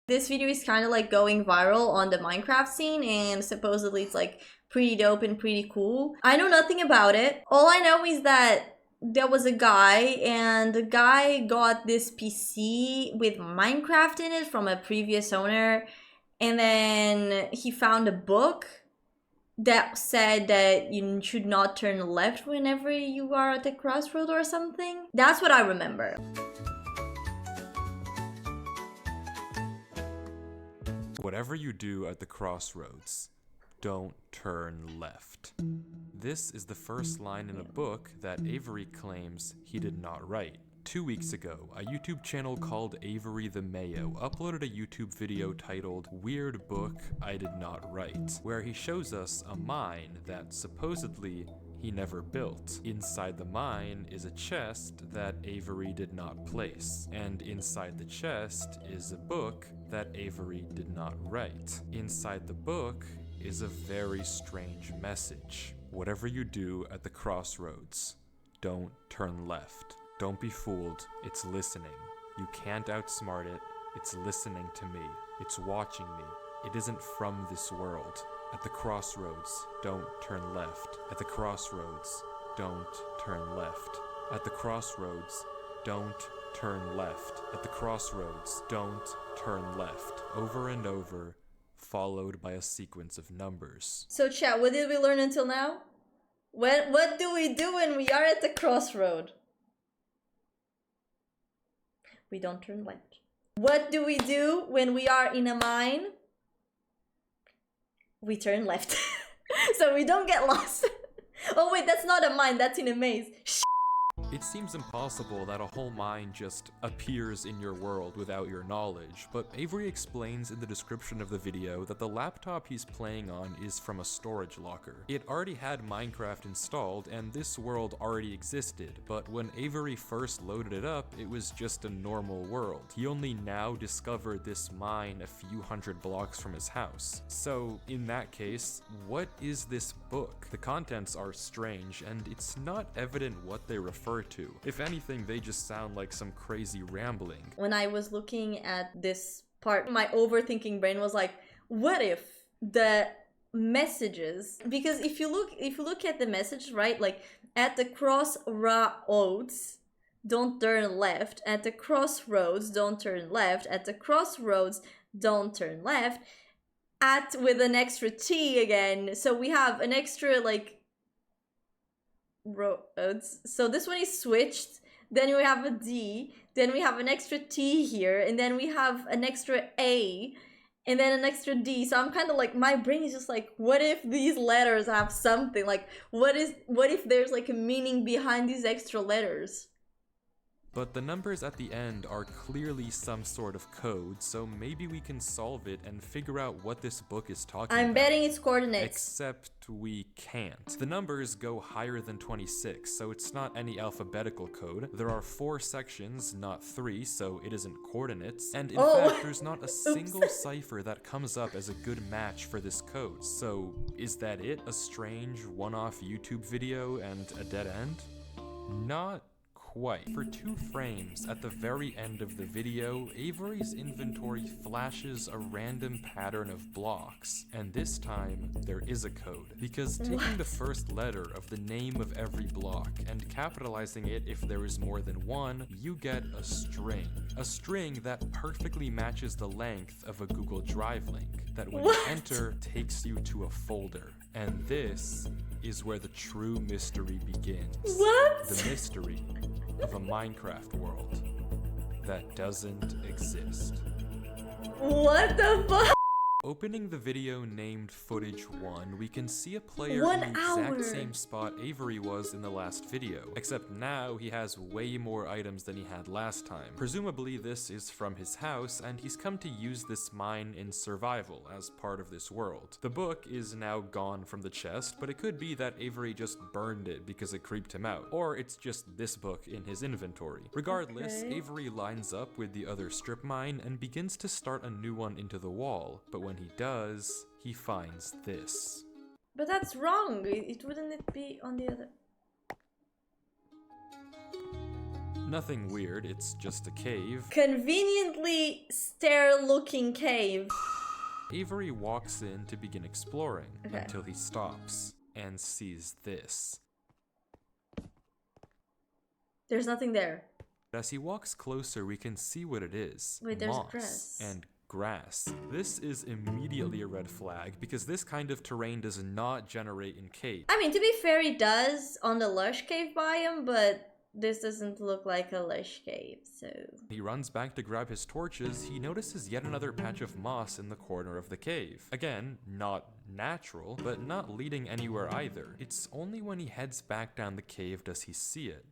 This video is kind of like going viral on the Minecraft scene, and supposedly it's like pretty dope and pretty cool. I know nothing about it. All I know is that there was a guy, and the guy got this PC with Minecraft in it from a previous owner, and then he found a book that said that you should not turn left whenever you are at the crossroad or something. That's what I remember. Whatever you do at the crossroads, don't turn left. This is the first line in a book that Avery claims he did not write. 2 weeks ago, a YouTube channel called Avery the Mayo uploaded a YouTube video titled Weird Book I Did Not Write, where he shows us a mine that supposedly he never built. Inside the mine is a chest that Avery did not place, and inside the chest is a book that Avery did not write. Inside the book is a very strange message. Whatever you do at the crossroads, don't turn left. Don't be fooled, it's listening. You can't outsmart it, it's listening to me. It's watching me. It isn't from this world. At the crossroads, don't turn left. At the crossroads, don't turn left. At the crossroads, don't turn left. At the crossroads, don't turn left. Over and over, followed by a sequence of numbers. So chat, what did we learn until now? What do we do when we are at the crossroad? We don't turn left. What do we do when we are in a mine? We turn left. So we don't get lost. Oh wait, that's not a mine, that's in a maze. It seems impossible that a whole mine just appears in your world without your knowledge, but Avery explains in the description of the video that the laptop he's playing on is from a storage locker. It already had Minecraft installed, and this world already existed, but when Avery first loaded it up, it was just a normal world. He only now discovered this mine a few hundred blocks from his house. So, in that case, what is this book? The contents are strange, and it's not evident what they refer to. If anything, they just sound like some crazy rambling. When I was looking at this part, my overthinking brain was like, what if the messages, because if you look at the message, right, like at the crossroads, don't turn left, at the crossroads, don't turn left, at the crossroads, don't turn left, at with an extra T again, so we have an extra like roads. So this one is switched, then we have a D, then we have an extra T here, and then we have an extra A, and then an extra D. So I'm kind of like, my brain is just like, what if these letters have something? Like, what if there's like a meaning behind these extra letters? But the numbers at the end are clearly some sort of code, so maybe we can solve it and figure out what this book is talking about. I'm betting it's coordinates. Except we can't. The numbers go higher than 26, so it's not any alphabetical code. There are 4 sections, not 3, so it isn't coordinates. And in fact, there's not a single cipher that comes up as a good match for this code. So is that it? A strange one-off YouTube video and a dead end? Not quite. For 2 frames at the very end of the video, Avery's inventory flashes a random pattern of blocks, and this time there is a code, because taking the first letter of the name of every block and capitalizing it if there is more than one, you get a string that perfectly matches the length of a Google Drive link that when you enter takes you to a folder. And this is where the true mystery begins. What? The mystery of a Minecraft world that doesn't exist. What the fuck? Opening the video named Footage 1, we can see a player in the exact same spot Avery was in the last video, except now he has way more items than he had last time. Presumably this is from his house, and he's come to use this mine in survival as part of this world. The book is now gone from the chest, but it could be that Avery just burned it because it creeped him out, or it's just this book in his inventory. Regardless, Avery lines up with the other strip mine and begins to start a new one into the wall, but when he does, he finds this. But that's wrong. Wouldn't it be on the other? Nothing weird, it's just a cave. Conveniently stair-looking cave. Avery walks in to begin exploring Okay. until he stops and sees this. There's nothing there. As he walks closer, we can see what it is. Wait, there's Moss grass. and grass. This is immediately a red flag because this kind of terrain does not generate in caves. I mean, to be fair, it does on the lush cave biome, but this doesn't look like a lush cave, so... He runs back to grab his torches. He notices yet another patch of moss in the corner of the cave. Again, not natural, but not leading anywhere either. It's only when he heads back down the cave does he see it.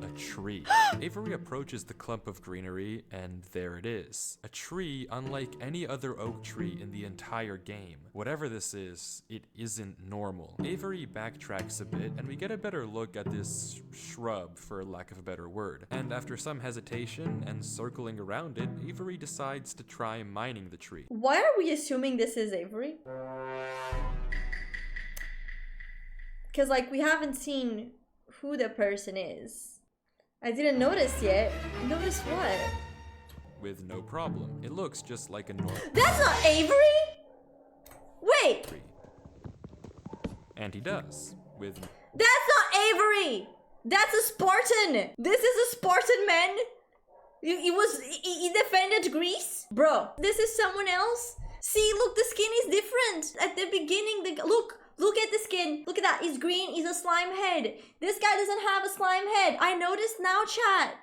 A tree. Avery approaches the clump of greenery, and there it is. A tree unlike any other oak tree in the entire game. Whatever this is, it isn't normal. Avery backtracks a bit, and we get a better look at this shrub, for lack of a better word. And after some hesitation and circling around it, Avery decides to try mining the tree. Why are we assuming this is Avery? Because, like, we haven't seen who the person is. I didn't notice yet. Notice what? With no problem. It looks just like a normal That's not Avery! Wait! tree. And he does. With That's not Avery! That's a Spartan! This is a Spartan, man! He defended Greece? Bro, this is someone else? See, look, the skin is different. At the beginning, Look at the skin. Look at that. It's green. It's a slime head. This guy doesn't have a slime head. I noticed now, chat.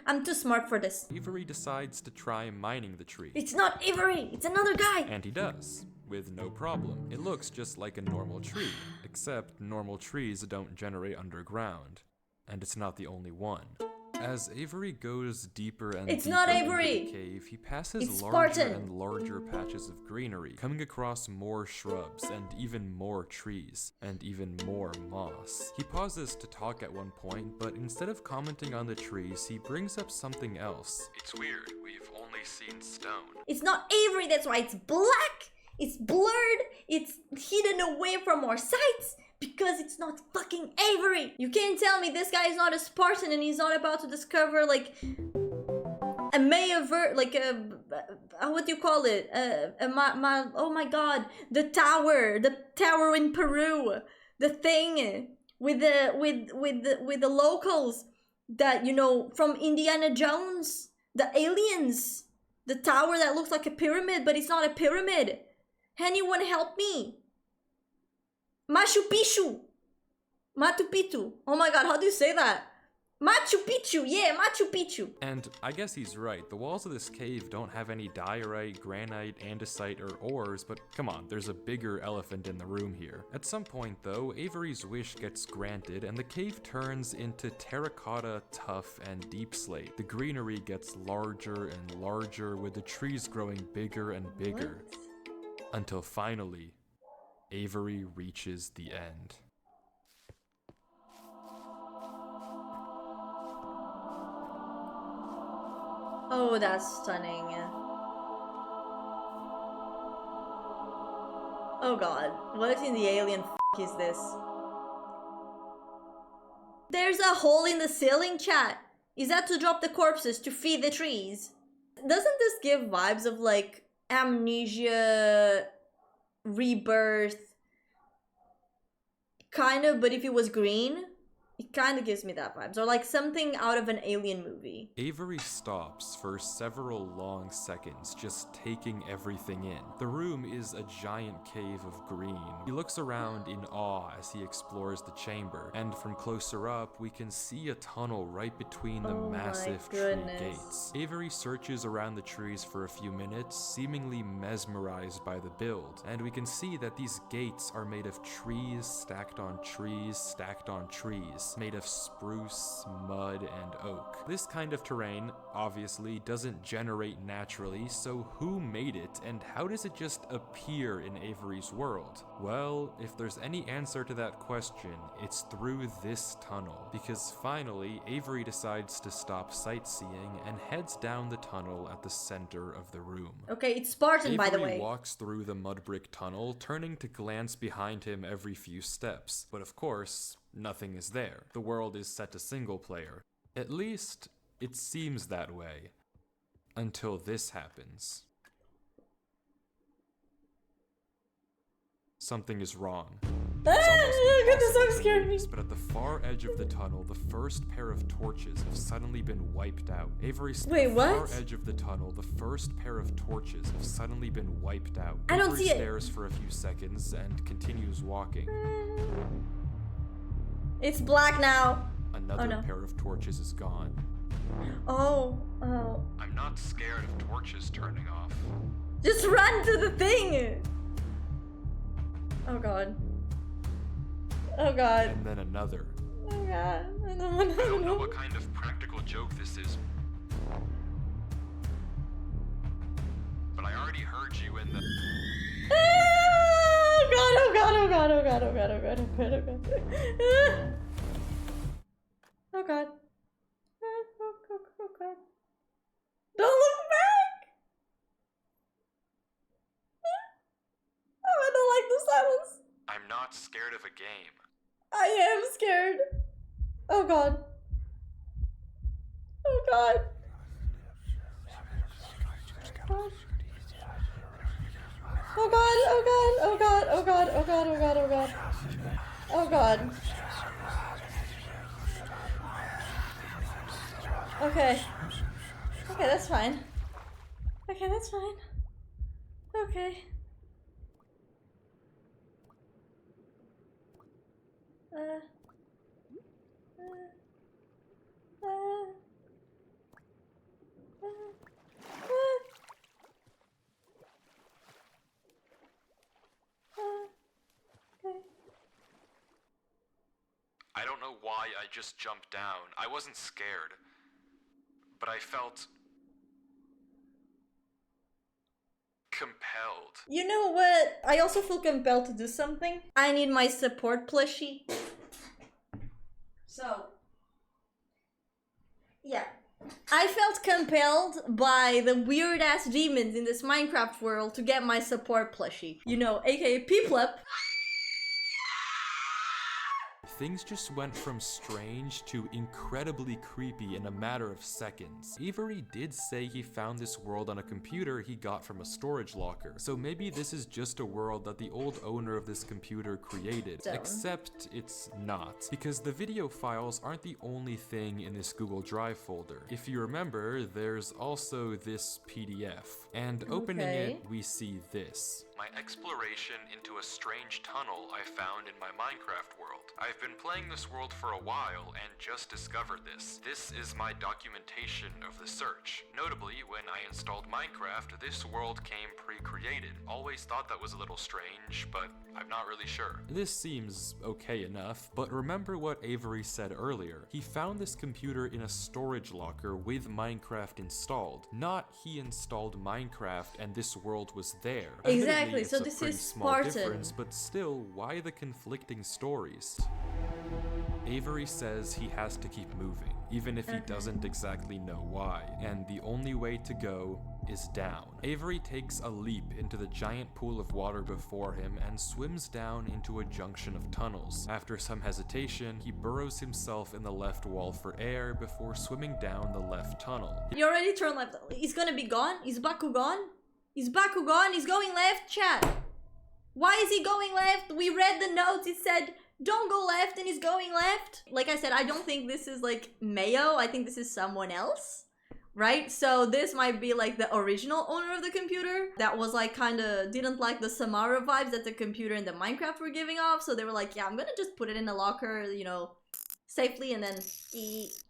I'm too smart for this. Avery decides to try mining the tree. It's not Avery. It's another guy. And he does. With no problem. It looks just like a normal tree. Except normal trees don't generate underground. And it's not the only one. As Avery goes deeper and It's deeper not into Avery. the cave, he passes It's larger Spartan. and larger patches of greenery, coming across more shrubs and even more trees and even more moss. He pauses to talk at one point, but instead of commenting on the trees, he brings up something else. It's weird, we've only seen stone. It's not Avery. That's why it's black. It's blurred. It's hidden away from our sights. Because it's not fucking Avery. You can't tell me this guy is not a Spartan and he's not about to discover like a what do you call it? Oh my god, the tower in Peru, the thing with the locals that you know from Indiana Jones, the aliens, the tower that looks like a pyramid but it's not a pyramid. Anyone help me? Machu Picchu. Machu Picchu. Oh my god, how do you say that? Machu Picchu. Yeah, Machu Picchu. And I guess he's right. The walls of this cave don't have any diorite, granite, andesite, or ores, but come on, there's a bigger elephant in the room here. At some point, though, Avery's wish gets granted, and the cave turns into terracotta, tuff, and deep slate. The greenery gets larger and larger, with the trees growing bigger and bigger. Until finally, Avery reaches the end. Oh, that's stunning. Oh god, what in the alien is this? There's a hole in the ceiling, chat. Is that to drop the corpses to feed the trees? Doesn't this give vibes of like Amnesia, Rebirth, kind of, but if it was green? It kind of gives me that vibes, or like something out of an alien movie. Avery stops for several long seconds, just taking everything in. The room is a giant cave of green. He looks around in awe as he explores the chamber, and from closer up, we can see a tunnel right between the massive tree gates. Avery searches around the trees for a few minutes, seemingly mesmerized by the build, and we can see that these gates are made of trees stacked on trees stacked on trees, made of spruce, mud, and oak. This kind of terrain, obviously, doesn't generate naturally, so who made it, and how does it just appear in Avery's world? Well, if there's any answer to that question, it's through this tunnel, because finally, Avery decides to stop sightseeing and heads down the tunnel at the center of the room. Okay, it's Spartan, by the way. Avery walks through the mud brick tunnel, turning to glance behind him every few steps, but of course, nothing is there. The world is set to single player. At least, It seems that way. Until this happens. Something is wrong. Goodness, I'm scared. But at the far edge of the tunnel, the first pair of torches have suddenly been wiped out. Wait, what? Far edge of the tunnel, the first pair of torches have suddenly been wiped out. I don't Avery see it. stares for a few seconds and continues walking. It's black now. Another pair of torches is gone. Oh. I'm not scared of torches turning off. Just run to the thing. Oh god. Oh god. And then another. Oh god. I don't know what kind of practical joke this is. But I already heard you in the... Oh god, oh god, oh god, oh god, oh god, oh god, oh god, oh god. Oh god. Oh god. Don't look back! I don't like the silence. I'm not scared of a game. I am scared. Oh god. Oh god. Oh god, oh god, oh god, oh god, oh god, oh god, oh god. Oh god. Okay. Okay, that's fine. Okay, that's fine. Okay. Okay. I don't know why I just jumped down. I wasn't scared. But I felt... compelled. You know what? I also feel compelled to do something. I need my support plushie. So, yeah. I felt compelled by the weird ass demons in this Minecraft world to get my support plushie. You know, aka Peeplep. Things just went from strange to incredibly creepy in a matter of seconds. Avery did say he found this world on a computer he got from a storage locker, so maybe this is just a world that the old owner of this computer created. Except it's not, because the video files aren't the only thing in this Google Drive folder. If you remember, there's also this PDF, and opening it, we see this. My exploration into a strange tunnel I found in my Minecraft world. I've been playing this world for a while and just discovered this. This is my documentation of the search. Notably, when I installed Minecraft, this world came pre-created. Always thought that was a little strange, but I'm not really sure. This seems okay enough, but remember what Avery said earlier. He found this computer in a storage locker with Minecraft installed. Not he installed Minecraft and this world was there. Exactly. It's So a this pretty is small Spartan. difference, but still, why the conflicting stories? Avery says he has to keep moving, even if he doesn't exactly know why, and the only way to go is down. Avery takes a leap into the giant pool of water before him and swims down into a junction of tunnels. After some hesitation, he burrows himself in the left wall for air before swimming down the left tunnel. You already turned left. He's gonna be gone? Is Baku gone? Is Baku gone? He's going left, chat. Why is he going left? We read the notes. It said, don't go left, and he's going left. Like I said, I don't think this is like Mayo. I think this is someone else, right? So this might be like the original owner of the computer that was like kind of didn't like the Samara vibes that the computer and the Minecraft were giving off. So they were like, yeah, I'm gonna just put it in a locker, you know, safely, and then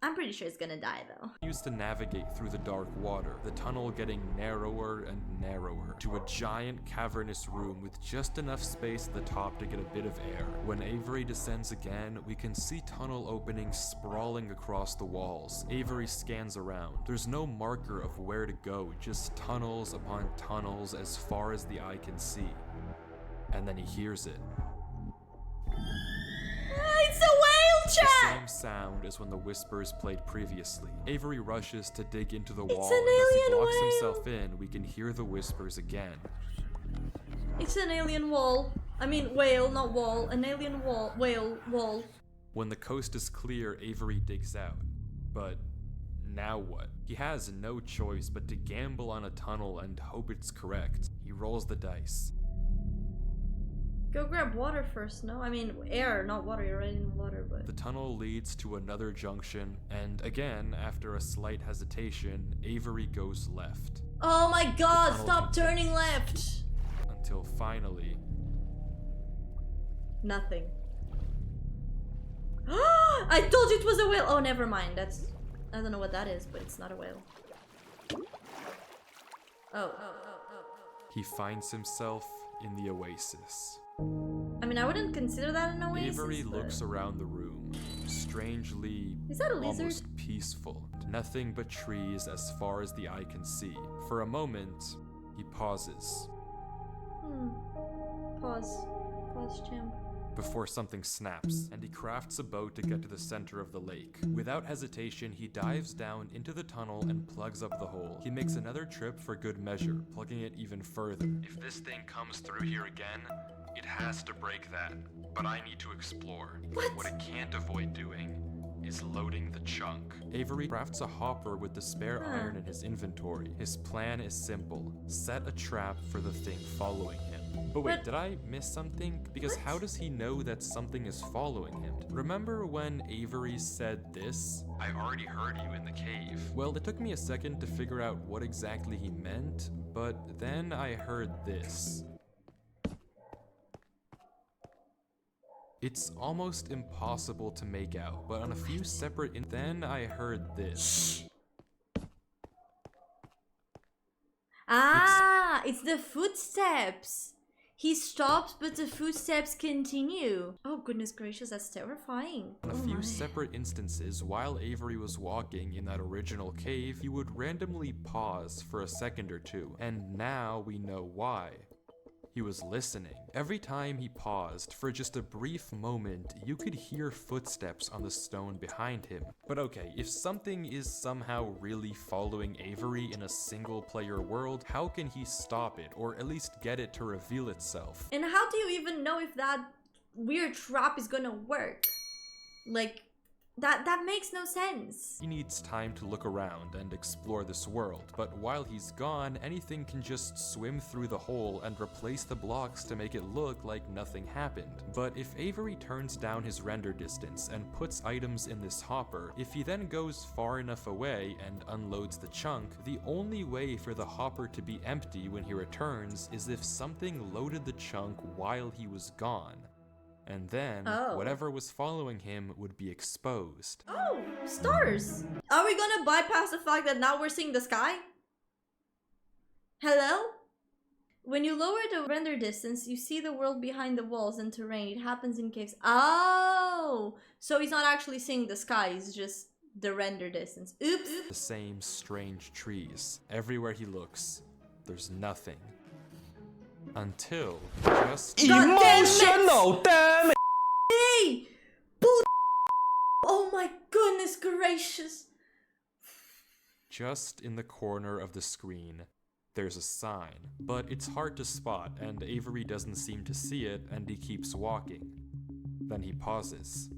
I'm pretty sure it's gonna die though. Used to navigate through the dark water, the tunnel getting narrower and narrower, to a giant cavernous room with just enough space at the top to get a bit of air. When Avery descends again, we can see tunnel openings sprawling across the walls. Avery scans around. There's no marker of where to go, just tunnels upon tunnels as far as the eye can see. And then he hears it. It's a whale, chat! The same sound as when the whispers played previously. Avery rushes to dig into the wall, an and as he alien locks whale. himself in, we can hear the whispers again. It's an alien wall. I mean whale, not wall. An alien whale, wall. When the coast is clear, Avery digs out, but Now what? He has no choice but to gamble on a tunnel and hope it's correct. He rolls the dice. Go grab water first, no? I mean, air, not water. You're already in water, but... The tunnel leads to another junction, and again, after a slight hesitation, Avery goes left. Oh my god, stop continues. turning left! Until finally... Nothing. I told you it was a whale! Oh, never mind. That's... I don't know what that is, but it's not a whale. He finds himself in the oasis. I mean, I wouldn't consider that an oasis, Avery but... looks around the room, strangely, Is that a lizard? almost peaceful. Nothing but trees as far as the eye can see. For a moment, he pauses. Pause. Pause, champ. Before something snaps, and he crafts a boat to get to the center of the lake. Without hesitation, he dives down into the tunnel and plugs up the hole. He makes another trip for good measure, plugging it even further. If this thing comes through here again, it has to break that. But I need to explore. What it can't avoid doing is loading the chunk. Avery crafts a hopper with the spare iron in his inventory. His plan is simple. Set a trap for the thing following him. But wait, did I miss something? Because how does he know that something is following him? Remember when Avery said this? I already heard you in the cave. Well, it took me a second to figure out what exactly he meant, but then I heard this. It's almost impossible to make out, but on a few separate then I heard this. Ah, it's the footsteps. He stops, but the footsteps continue. Oh, goodness gracious, that's terrifying. On a few separate instances, while Avery was walking in that original cave, he would randomly pause for a second or two, and now we know why. He was listening. Every time he paused, for just a brief moment, you could hear footsteps on the stone behind him. But okay, if something is somehow really following Avery in a single-player world, how can he stop it, or at least get it to reveal itself? And how do you even know if that weird trap is gonna work? Like, that makes no sense. He needs time to look around and explore this world, but while he's gone, anything can just swim through the hole and replace the blocks to make it look like nothing happened. But if Avery turns down his render distance and puts items in this hopper, if he then goes far enough away and unloads the chunk, the only way for the hopper to be empty when he returns is if something loaded the chunk while he was gone. And then, whatever was following him would be exposed. Oh, stars! Are we gonna bypass the fact that now we're seeing the sky? Hello? When you lower the render distance, you see the world behind the walls and terrain. It happens in caves. Oh! So he's not actually seeing the sky, it's just the render distance. Oops! The same strange trees. Everywhere he looks, there's nothing. Until just Emotional, damn it! Hey! Bull. Oh my goodness gracious! just in the corner of the screen, there's a sign. But it's hard to spot, and Avery doesn't seem to see it, and he keeps walking. Then he pauses.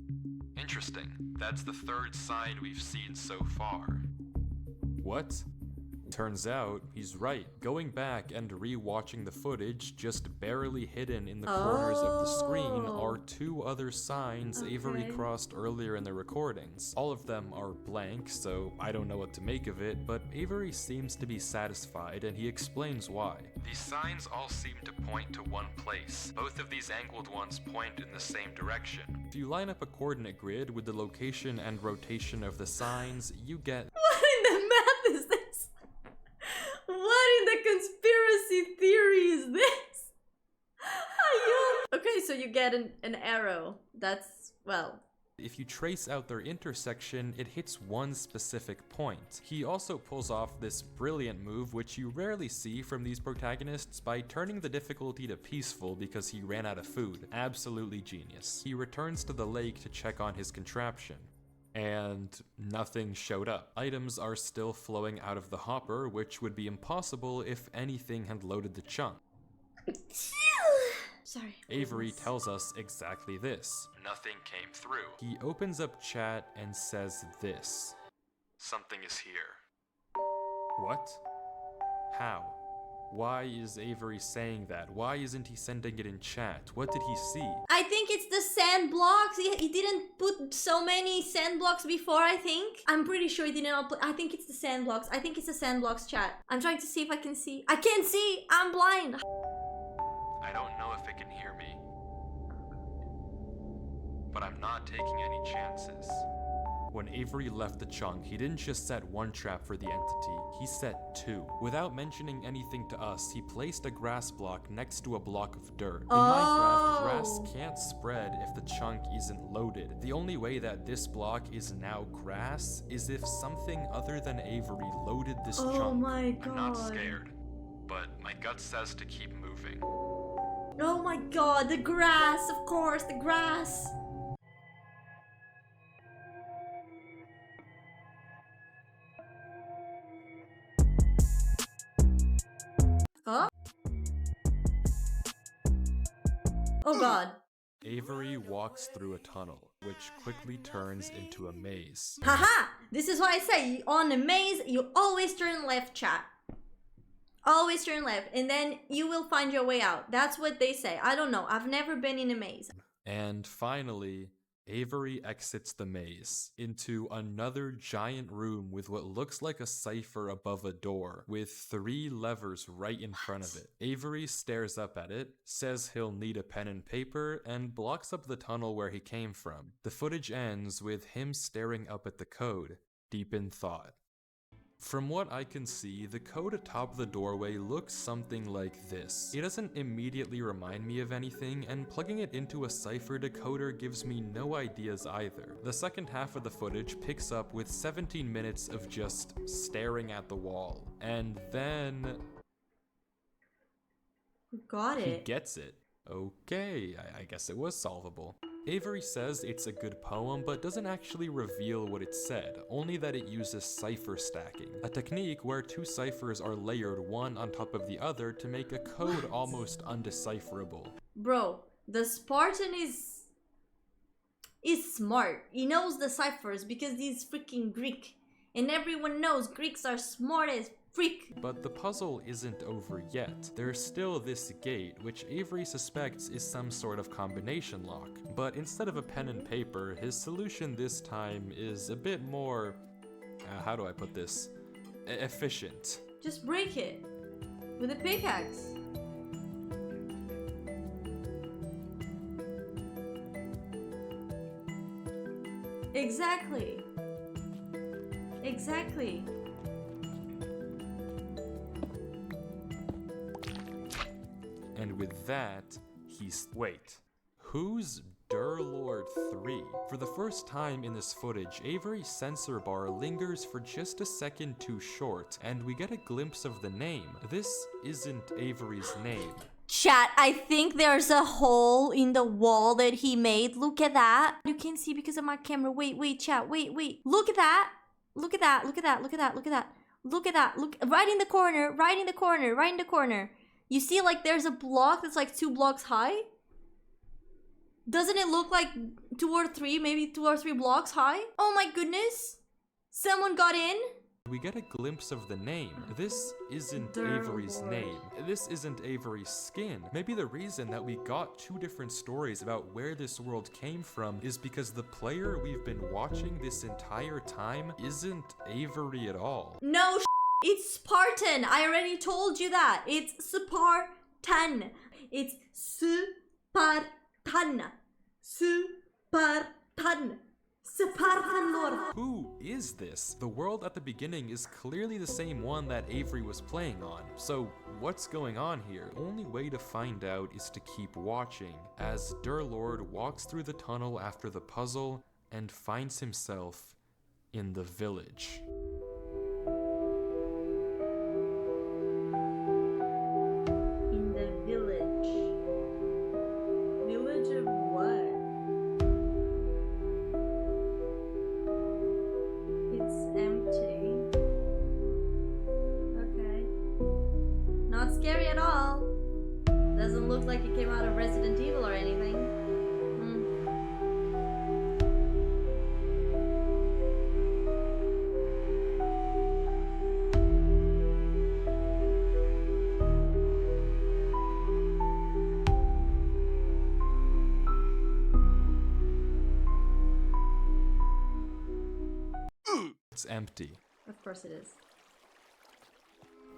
Interesting. That's the third sign we've seen so far. What? Turns out, he's right. Going back and re-watching the footage, just barely hidden in the corners of the screen are two other signs Avery crossed earlier in the recordings. All of them are blank, so I don't know what to make of it, but Avery seems to be satisfied, and he explains why. These signs all seem to point to one place. Both of these angled ones point in the same direction. If you line up a coordinate grid with the location and rotation of the signs, you get... What in the math is this? What in the conspiracy theory is this? Okay, so you get an arrow. That's, well... If you trace out their intersection, it hits one specific point. He also pulls off this brilliant move, which you rarely see from these protagonists, by turning the difficulty to peaceful because he ran out of food. Absolutely genius. He returns to the lake to check on his contraption. And nothing showed up. Items are still flowing out of the hopper, which would be impossible if anything had loaded the chunk. Sorry. Avery tells us exactly this. Nothing came through. He opens up chat and says this. Something is here. What? How? Why is Avery saying that? Why isn't he sending it in chat? What did he see? I think it's the sand blocks. He didn't put so many sand blocks before, I think. I'm pretty sure he did not put... I think it's the sand blocks. I think it's the sand blocks chat. I'm trying to see if I can see. I can't see! I'm blind! I don't know if it can hear me. But I'm not taking any chances. When Avery left the chunk, he didn't just set one trap for the entity, he set two. Without mentioning anything to us, he placed a grass block next to a block of dirt. In Minecraft, grass can't spread if the chunk isn't loaded. The only way that this block is now grass is if something other than Avery loaded this chunk. Oh my god. I'm not scared, but my gut says to keep moving. Oh my god, the grass, of course, the grass. Huh? Oh god. Avery walks through a tunnel, which quickly turns into a maze. Haha! This is what I say. On a maze, you always turn left, chat. Always turn left, and then you will find your way out. That's what they say. I don't know. I've never been in a maze. And finally, Avery exits the maze into another giant room with what looks like a cipher above a door, with 3 levers right in front of it. Avery stares up at it, says he'll need a pen and paper, and blocks up the tunnel where he came from. The footage ends with him staring up at the code, deep in thought. From what I can see, the code atop the doorway looks something like this. It doesn't immediately remind me of anything, and plugging it into a cipher decoder gives me no ideas either. The second half of the footage picks up with 17 minutes of just staring at the wall. And then... Got it. he gets it. Okay, I guess it was solvable. Avery says it's a good poem, but doesn't actually reveal what it said, only that it uses cipher stacking, a technique where 2 ciphers are layered one on top of the other to make a code almost undecipherable. Bro, the Spartan is smart. He knows the ciphers because he's freaking Greek. And everyone knows Greeks are smart as freak. But the puzzle isn't over yet. There's still this gate, which Avery suspects is some sort of combination lock. But instead of a pen and paper, his solution this time is a bit more... how do I put this? Efficient. Just break it with a pickaxe. Exactly. Exactly. And with that, he's... wait. Who's Durlord 3? For the first time in this footage, Avery's sensor bar lingers for just a second too short, and we get a glimpse of the name. This isn't Avery's name. Chat, I think there's a hole in the wall that he made. Look at that. You can't see because of my camera. Wait, chat. Wait. Look at that. Look at that. Look at that. Look at that. Look at that. Look at that. Look right in the corner. Right in the corner. Right in the corner. You see, like, there's a block that's like 2 blocks high? Doesn't it look like 2 or 3, maybe 2 or 3 blocks high? Oh my goodness. Someone got in? We get a glimpse of the name. This isn't Avery's name. This isn't Avery's skin. Maybe the reason that we got 2 different stories about where this world came from is because the player we've been watching this entire time isn't Avery at all. No, it's Spartan. I already told you that. It's Spartan. It's Spartan. Spartan. Spartan Lord. Who is this? The world at the beginning is clearly the same one that Avery was playing on. So what's going on here? The only way to find out is to keep watching as Durlord walks through the tunnel after the puzzle and finds himself in the village. In the village. Village of what? It's empty. Okay. Not scary at all. Doesn't look like it came out of Resident Evil or anything. it's empty. Of course it is.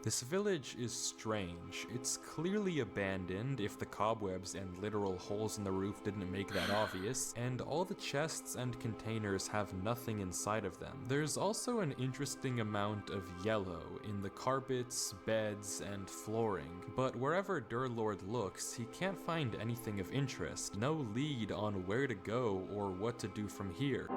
This village is strange. It's clearly abandoned, if the cobwebs and literal holes in the roof didn't make that obvious, and all the chests and containers have nothing inside of them. There's also an interesting amount of yellow in the carpets, beds, and flooring, but wherever Durlord looks, he can't find anything of interest. No lead on where to go or what to do from here.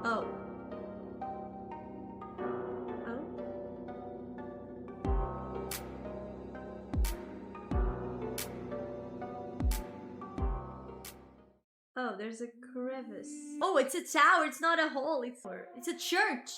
Oh. Oh, there's a crevice. Oh, it's a tower. It's not a hole. It's a church.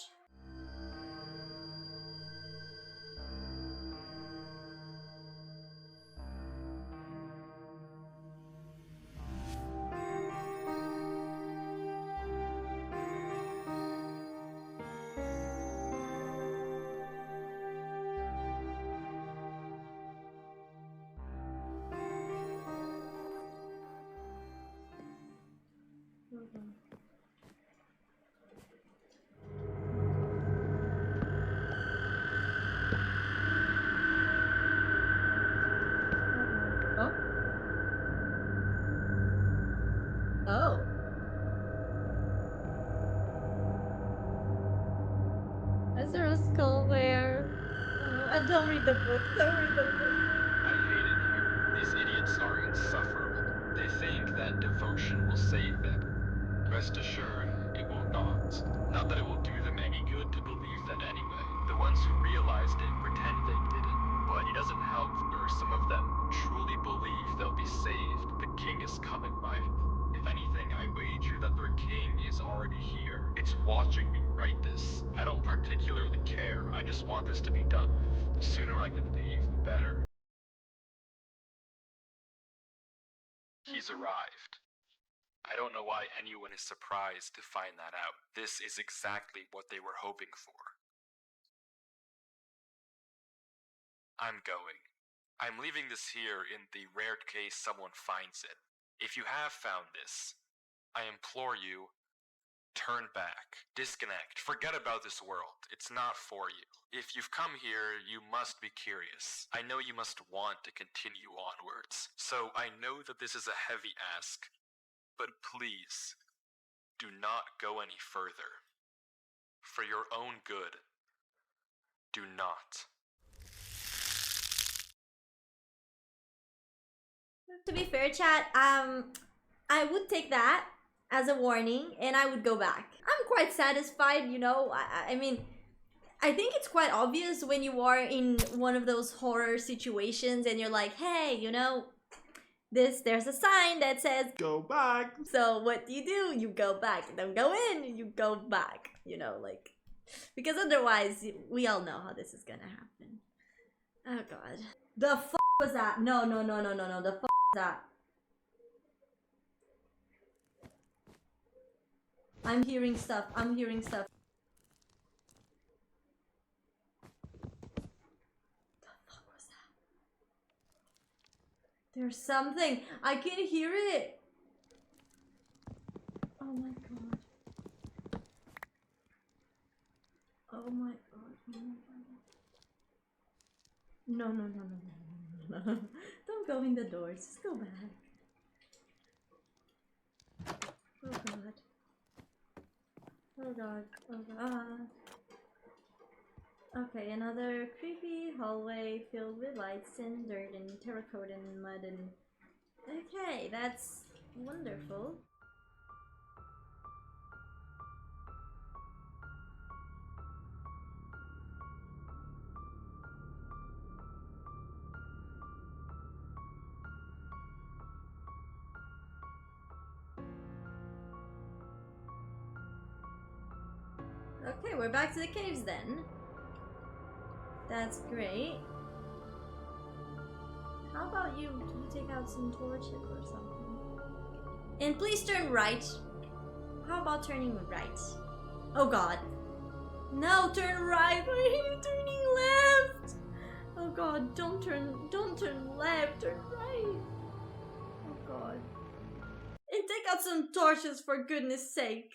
Oh. Is there a skull there? Don't read the book. Don't read the book. I hate it here. These idiots are insufferable. They think that devotion will save them. Rest assured, it will not. Not that it will do them any good to believe that anyway. The ones who realized it pretend they didn't. But it doesn't help for some of them who truly believe they'll be saved. The king is coming, right? If anything, I wager that their king is already here. It's watching me write this. I don't particularly care. I just want this to be done. The sooner I can leave, the better. He's arrived. I don't know why anyone is surprised to find that out. This is exactly what they were hoping for. I'm going. I'm leaving this here in the rare case someone finds it. If you have found this, I implore you, turn back. Disconnect. Forget about this world. It's not for you. If you've come here, you must be curious. I know you must want to continue onwards. So I know that this is a heavy ask, but please, do not go any further. For your own good, do not. To be fair, chat, I would take that as a warning and I would go back. I'm quite satisfied, you know. I mean, I think it's quite obvious when you are in one of those horror situations and you're like, hey, you know, there's a sign that says go back. So what do? You go back. You don't go in, you go back. You know, like, because otherwise we all know how this is gonna happen. Oh god. The f was that? No. The f was that? I'm hearing stuff. The fuck was that? There's something. I can hear it. Oh my god. Oh my god. No. Don't go in the doors. Just go back. Oh god. Oh god. Okay, another creepy hallway filled with lights and dirt and terracotta and mud and... Okay, that's wonderful. Okay, we're back to the caves then. That's great. How about you? Can you take out some torches or something? And please turn right. How about turning right? Oh god. No, turn right. Why are you turning left? Oh god, don't turn left, turn right. Oh god. And take out some torches for goodness sake.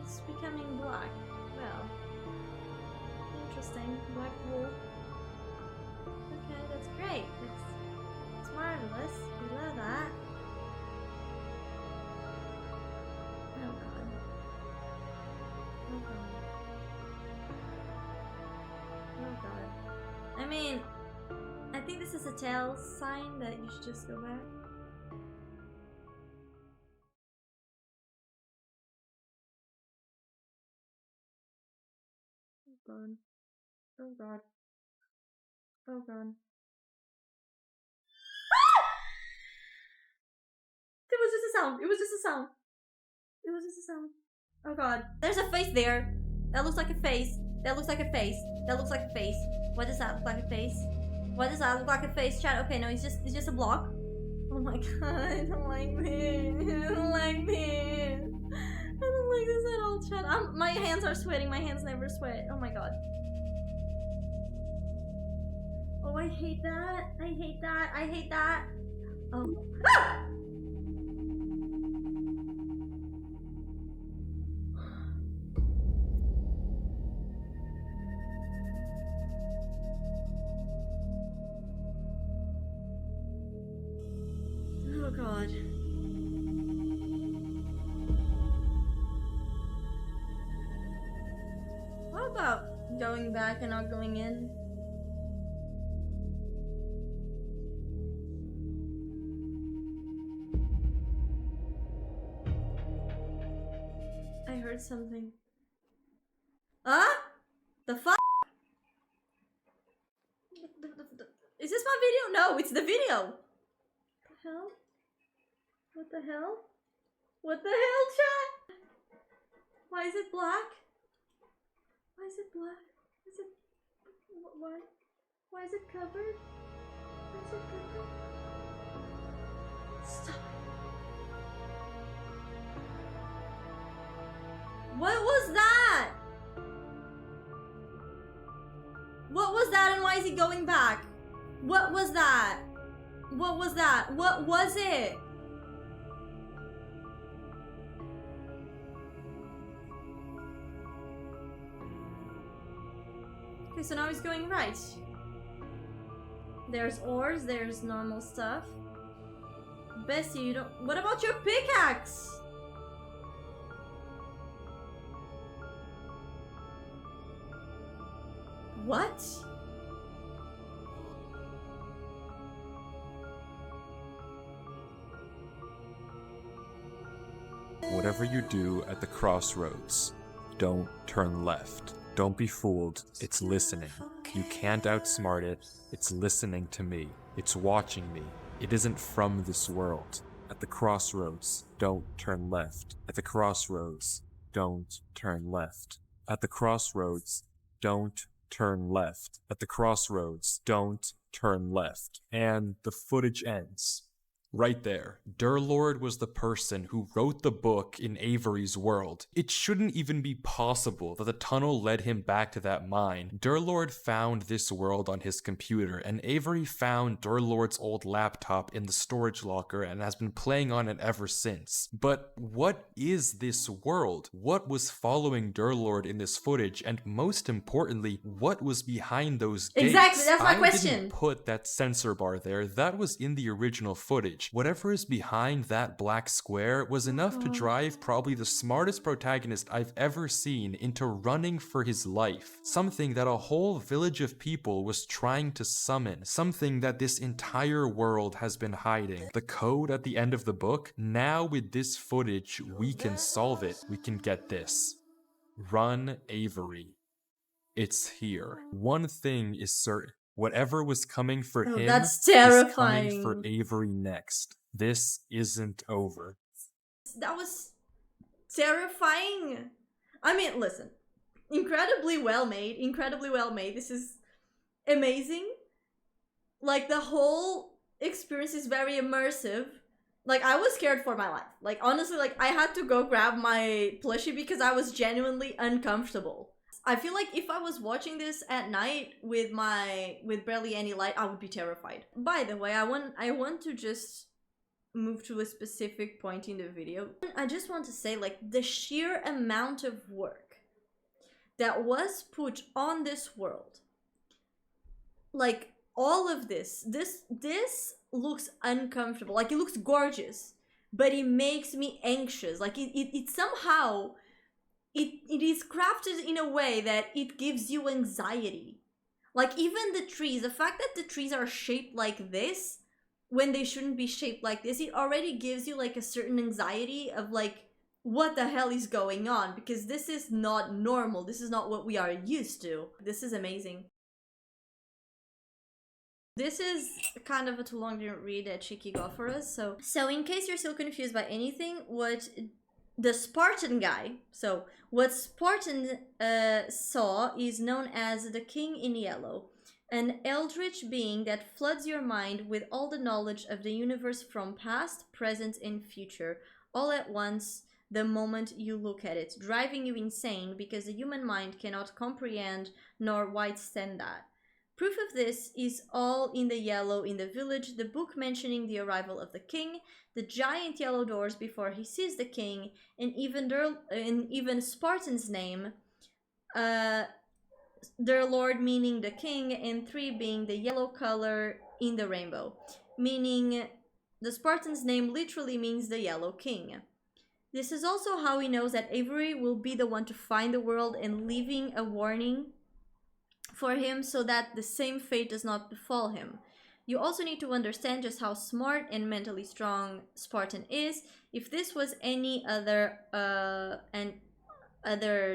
It's becoming black. Well, interesting. Black wool. Okay, that's great. It's marvelous. We love that. Oh god. Oh god. Oh god. I mean, I think this is a tell sign that you should just go back. Oh god. Oh god. Oh god. It was just a sound. It was just a sound. It was just a sound. Oh god. There's a face there. That looks like a face. That looks like a face. That looks like a face. What does that look like a face? What does that look like a face, chat? Okay, no, it's just a block. Oh my god, I don't like this. I don't like this. I don't like this at all, chat. My hands are sweating. My hands never sweat. Oh my god. Oh, I hate that. I hate that. I hate that. Oh. Ah! Oh god. What about going back and not going in? I heard something. Huh? The fuck? Is this my video? No, it's the video. What the hell? What the hell? What the hell, chat? Why is it black? Why is it black? Is it... Why? Why is it covered? Why is it covered? Stop. What was that? What was that and why is he going back? What was that? What was that? What was it? Okay, so now he's going right. There's ores, there's normal stuff. Bessie, you don't... What about your pickaxe? What? Whatever you do at the crossroads, don't turn left. Don't be fooled. It's listening. You can't outsmart it. It's listening to me. It's watching me. It isn't from this world. At the crossroads, don't turn left. At the crossroads, don't turn left. At the crossroads, don't turn left. At the crossroads, don't turn left. And the footage ends. Right there. Durlord was the person who wrote the book in Avery's world. It shouldn't even be possible that the tunnel led him back to that mine. Durlord found this world on his computer, and Avery found Durlord's old laptop in the storage locker and has been playing on it ever since. But what is this world? What was following Durlord in this footage? And most importantly, what was behind those gates? Exactly, that's my I question. didn't put that sensor bar there. That was in the original footage. Whatever is behind that black square was enough to drive probably the smartest protagonist I've ever seen into running for his life. Something that a whole village of people was trying to summon. Something that this entire world has been hiding. The code at the end of the book, now with this footage, we can solve it. We can get this. Run, Avery. It's here. One thing is certain. Whatever was coming for him that's is terrifying. coming for Avery next. This isn't over. That was terrifying. I mean, listen. Incredibly well made. Incredibly well made. This is amazing. Like, the whole experience is very immersive. Like, I was scared for my life. Like, honestly, like, I had to go grab my plushie because I was genuinely uncomfortable. I feel like if I was watching this at night with barely any light, I would be terrified. By the way, I want to just move to a specific point in the video. I just want to say, like, the sheer amount of work that was put on this world. Like, all of this looks uncomfortable. Like, it looks gorgeous, but it makes me anxious. Like, it somehow it is crafted in a way that it gives you anxiety. Like, even the trees, the fact that the trees are shaped like this when they shouldn't be shaped like this, it already gives you like a certain anxiety of like, what the hell is going on? Because this is not normal. This is not what we are used to. This is amazing. This is kind of a too long read that Chiki got for us. So in case you're still confused by anything, what the Spartan guy, so what Spartan saw is known as the King in Yellow, an eldritch being that floods your mind with all the knowledge of the universe from past, present, and future, all at once the moment you look at it, driving you insane because the human mind cannot comprehend nor withstand that. Proof of this is all in the yellow in the village, the book mentioning the arrival of the king, the giant yellow doors before he sees the king, and even Spartan's name, their lord meaning the king, and 3 being the yellow color in the rainbow, meaning the Spartan's name literally means the yellow king. This is also how he knows that Avery will be the one to find the world and leaving a warning for him so that the same fate does not befall him. You also need to understand just how smart and mentally strong Spartan is. If this was any other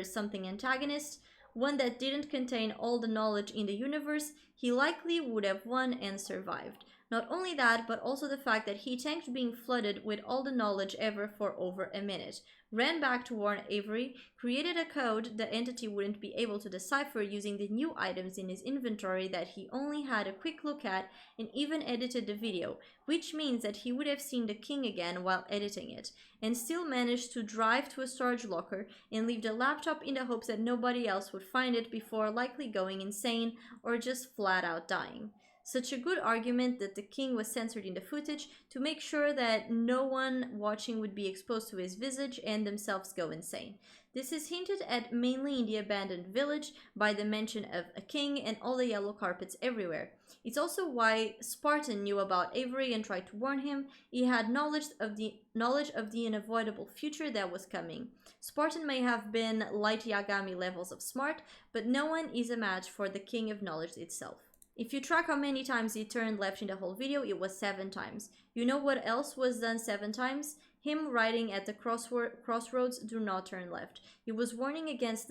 something antagonist, one that didn't contain all the knowledge in the universe, he likely would have won and survived. Not only that, but also the fact that he tanked being flooded with all the knowledge ever for over a minute, ran back to warn Avery, created a code the entity wouldn't be able to decipher using the new items in his inventory that he only had a quick look at, and even edited the video, which means that he would have seen the king again while editing it, and still managed to drive to a storage locker and leave the laptop in the hopes that nobody else would find it before likely going insane or just flat out dying. Such a good argument that the king was censored in the footage to make sure that no one watching would be exposed to his visage and themselves go insane. This is hinted at mainly in the abandoned village by the mention of a king and all the yellow carpets everywhere. It's also why Spartan knew about Avery and tried to warn him. He had knowledge of the unavoidable future that was coming. Spartan may have been light Yagami levels of smart, but no one is a match for the king of knowledge itself. If you track how many times he turned left in the whole video, it was 7 times. You know what else was done 7 times? Him writing at the crossroads, do not turn left. He was warning against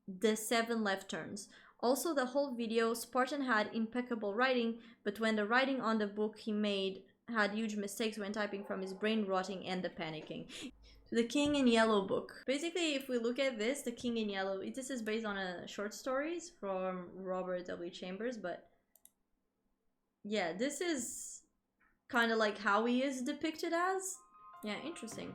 the 7 left turns. Also, the whole video, Spartan had impeccable writing, but when the writing on the book he made had huge mistakes when typing from his brain rotting and the panicking. The King in Yellow book. Basically, if we look at this, The King in Yellow, this is based on a short stories from Robert W. Chambers, but yeah, this is kind of like how he is depicted as. Yeah, interesting.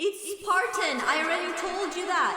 It's Spartan! I already told you that!